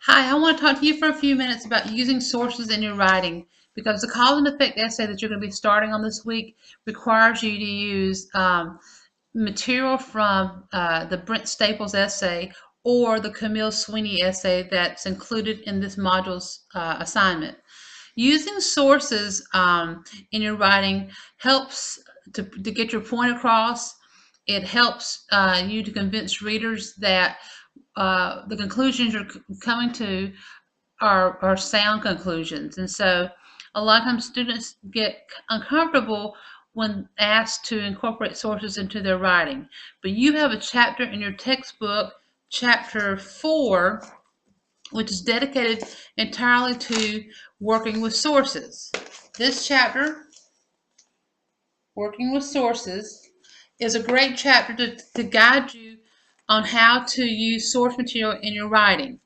Hi, I want to talk to you for a few minutes about using sources in your writing because the cause and effect essay that you're going to be starting on this week requires you to use material from the Brent Staples essay or the Camille Sweeney essay that's included in this module's assignment. Using sources in your writing helps to get your point across. It helps you to convince readers that the conclusions you're coming to are sound conclusions. And so a lot of times students get uncomfortable when asked to incorporate sources into their writing. But you have a chapter in your textbook, chapter 4, which is dedicated entirely to working with sources. This chapter, Working with Sources, is a great chapter to guide you on how to use source material in your writing.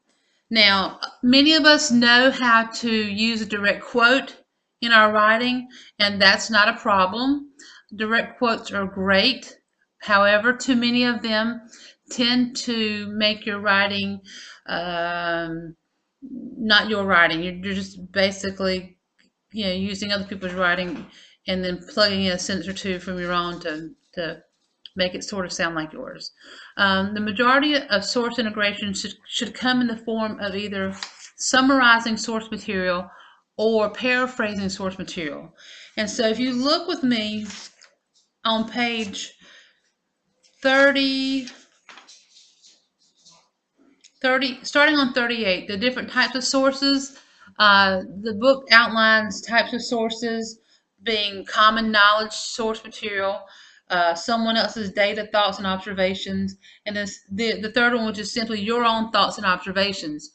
Now, many of us know how to use a direct quote in our writing, and that's not a problem. Direct quotes are great. However, too many of them tend to make your writing not your writing. You're just basically, using other people's writing and then plugging in a sentence or two from your own to make it sort of sound like yours. The majority of source integration should come in the form of either summarizing source material or paraphrasing source material. And so if you look with me on page 30, starting on 38, the different types of sources. The book outlines types of sources being common knowledge source material, someone else's data, thoughts, and observations, and then the third one, which is simply your own thoughts and observations.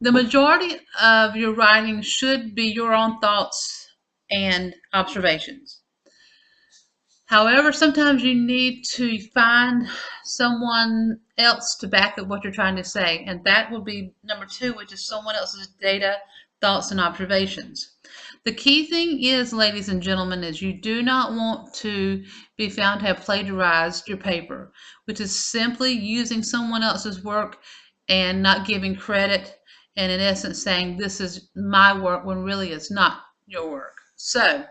The majority of your writing should be your own thoughts and observations. However, sometimes you need to find someone else to back up what you're trying to say, and that will be number 2, which is someone else's data, thoughts, and observations. The key thing is, ladies and gentlemen, is you do not want to be found to have plagiarized your paper, which is simply using someone else's work and not giving credit, and in essence saying this is my work when really it's not your work. So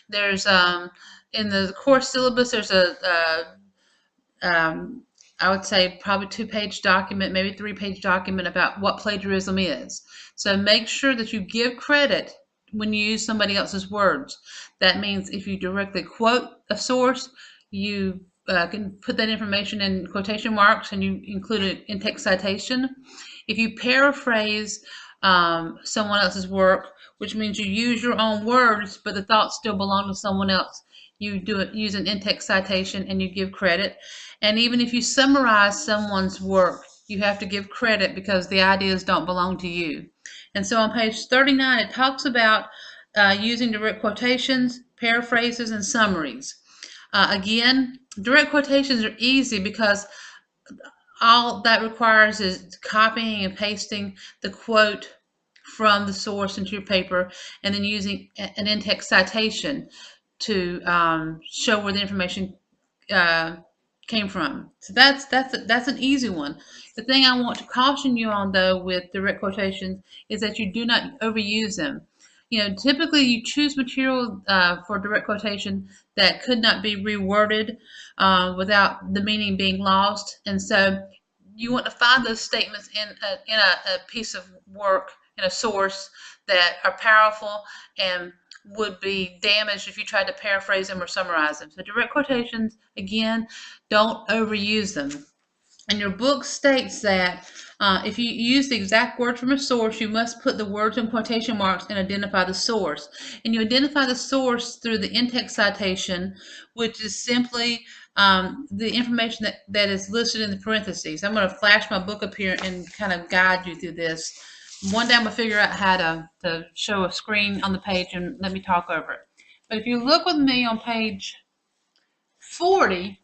there's in the course syllabus, there's I would say probably 2-page document, maybe 3-page document about what plagiarism is. So make sure that you give credit when you use somebody else's words. That means if you directly quote a source, you can put that information in quotation marks and you include an in-text citation. If you paraphrase someone else's work, which means you use your own words, but the thoughts still belong to someone else, you do it, use an in-text citation, and you give credit. And even if you summarize someone's work, you have to give credit because the ideas don't belong to you. And so on page 39, it talks about using direct quotations, paraphrases, and summaries. Again, direct quotations are easy because all that requires is copying and pasting the quote from the source into your paper and then using an in-text citation to show where the information came from. So that's an easy one. The thing I want to caution you on, though, with direct quotations is that you do not overuse them. Typically you choose material for direct quotation that could not be reworded without the meaning being lost, and so you want to find those statements in a piece of work, in a source, that are powerful and would be damaged if you tried to paraphrase them or summarize them. So direct quotations, again, don't overuse them. And your book states that if you use the exact words from a source, you must put the words in quotation marks and identify the source. And you identify the source through the in-text citation, which is simply the information that is listed in the parentheses. I'm going to flash my book up here and kind of guide you through this. One day I'm going to figure out how to show a screen on the page and let me talk over it. But if you look with me on page 40,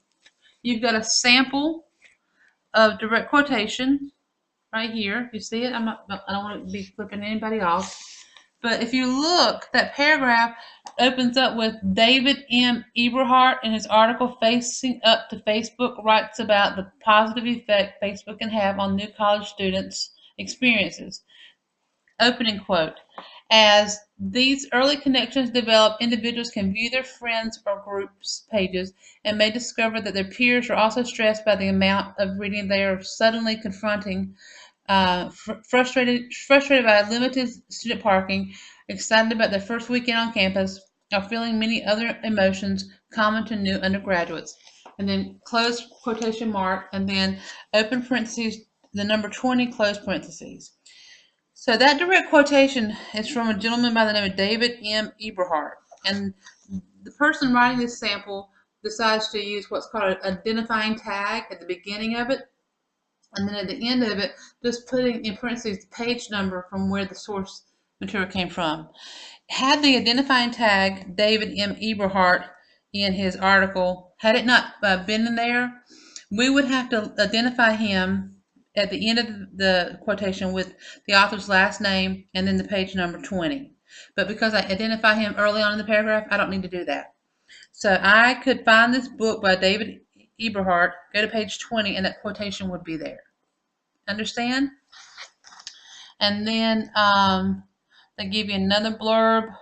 you've got a sample of direct quotation right here. You see it? I don't want to be flipping anybody off. But if you look, that paragraph opens up with David M. Eberhardt in his article Facing Up to Facebook writes about the positive effect Facebook can have on new college students experiences. Opening quote. As these early connections develop, individuals can view their friends or groups' pages and may discover that their peers are also stressed by the amount of reading they are suddenly confronting, frustrated by limited student parking, excited about their first weekend on campus, or feeling many other emotions common to new undergraduates. And then close quotation mark, and then open parentheses, the number 20, close parentheses. So that direct quotation is from a gentleman by the name of David M. Eberhardt. And the person writing this sample decides to use what's called an identifying tag at the beginning of it. And then at the end of it, just putting in parentheses the page number from where the source material came from. Had the identifying tag David M. Eberhardt in his article, had it not been in there, we would have to identify him at the end of the quotation with the author's last name and then the page number 20. But because I identify him early on in the paragraph, I don't need to do that. So I could find this book by David Eberhardt, go to page 20, and that quotation would be there. Understand? And then they give you another blurb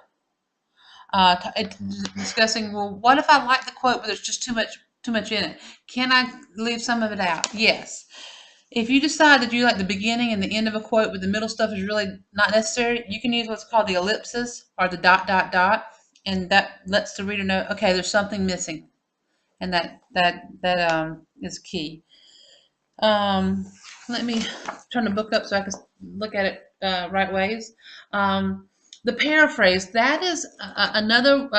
discussing, well, what if I like the quote but there's just too much in it? Can I leave some of it out? Yes. If you decide that you like the beginning and the end of a quote, but the middle stuff is really not necessary, you can use what's called the ellipsis or the ... and that lets the reader know, okay, there's something missing, and that is key. Let me turn the book up so I can look at it right ways. The paraphrase, that is another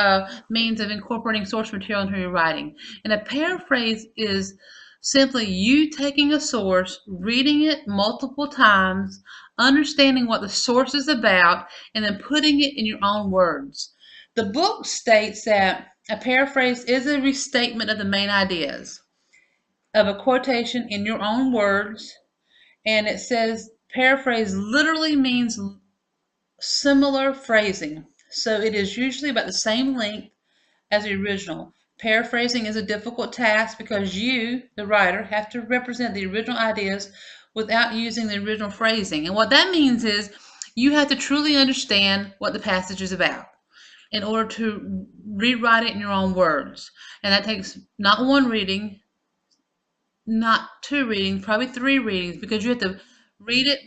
means of incorporating source material into your writing. And a paraphrase is simply you taking a source, reading it multiple times, understanding what the source is about, and then putting it in your own words. The book states that a paraphrase is a restatement of the main ideas of a quotation in your own words, and it says paraphrase literally means similar phrasing. So it is usually about the same length as the original. Paraphrasing is a difficult task because you, the writer, have to represent the original ideas without using the original phrasing. And what that means is you have to truly understand what the passage is about in order to rewrite it in your own words. And that takes not one reading, not two readings, probably three readings, because you have to read it,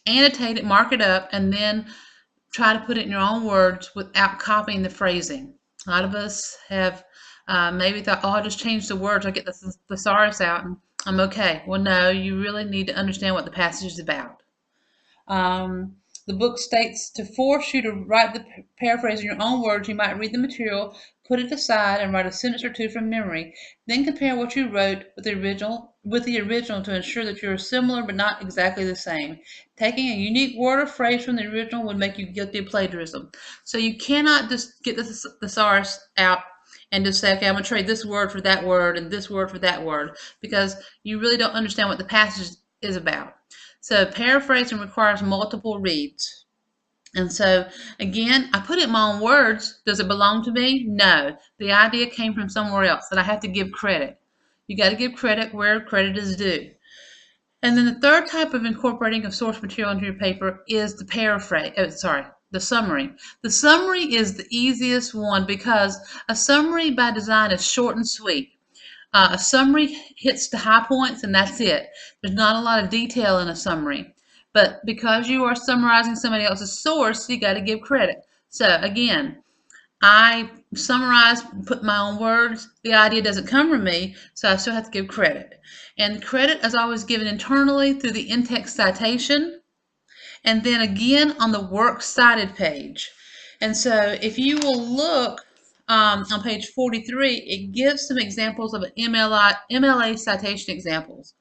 annotate it, mark it up, and then try to put it in your own words without copying the phrasing. A lot of us have maybe thought, oh, I'll just change the words, I'll get the thesaurus out, and I'm okay. Well, no, you really need to understand what the passage is about. The book states to force you to write the paraphrase in your own words, you might read the material, put it aside, and write a sentence or two from memory. Then compare what you wrote with the original to ensure that you are similar but not exactly the same. Taking a unique word or phrase from the original would make you guilty of plagiarism. So you cannot just get the thesaurus out and just say, okay, I'm going to trade this word for that word and this word for that word, because you really don't understand what the passage is about. So paraphrasing requires multiple reads. And so, again, I put it in my own words. Does it belong to me? No. The idea came from somewhere else, and I have to give credit. You got to give credit where credit is due. And then the third type of incorporating of source material into your paper is the the summary. The summary is the easiest one because a summary by design is short and sweet. A summary hits the high points and that's it. There's not a lot of detail in a summary. But because you are summarizing somebody else's source, you got to give credit. So again, I summarize, put my own words. The idea doesn't come from me, so I still have to give credit. And credit is always given internally through the in-text citation, and then again on the works cited page. And so if you will look on page 43, it gives some examples of MLA citation examples.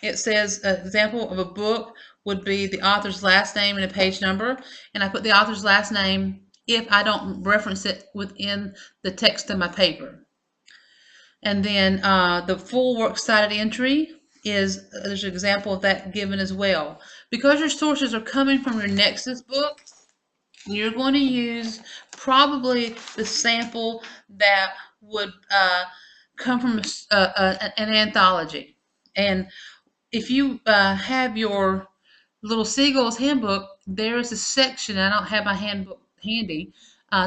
It says an example of a book would be the author's last name and a page number, and I put the author's last name if I don't reference it within the text of my paper. And then the full works cited entry is, there's an example of that given as well. Because your sources are coming from your Nexus book, you're going to use probably the sample that would come from an anthology. And if you have your Little Seagull's handbook, there is a section. I don't have my handbook handy.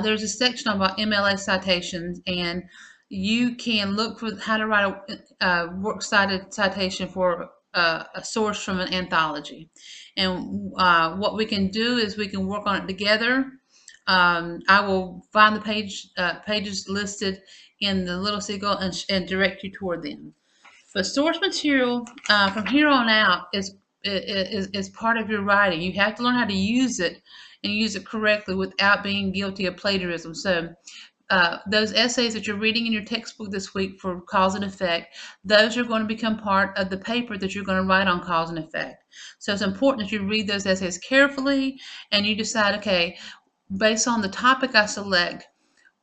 There's a section about MLA citations, and you can look for how to write a works cited citation for a source from an anthology. And what we can do is we can work on it together. I will find the pages listed in the Little Seagull and direct you toward them. But source material from here on out is part of your writing. You have to learn how to use it and use it correctly without being guilty of plagiarism. So those essays that you're reading in your textbook this week for cause and effect, those are going to become part of the paper that you're going to write on cause and effect. So it's important that you read those essays carefully and you decide, okay, based on the topic I select,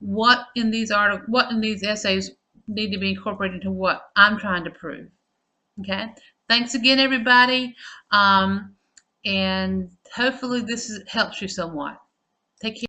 what in these essays need to be incorporated into what I'm trying to prove. Okay. Thanks again, everybody. And hopefully this helps you somewhat. Take care.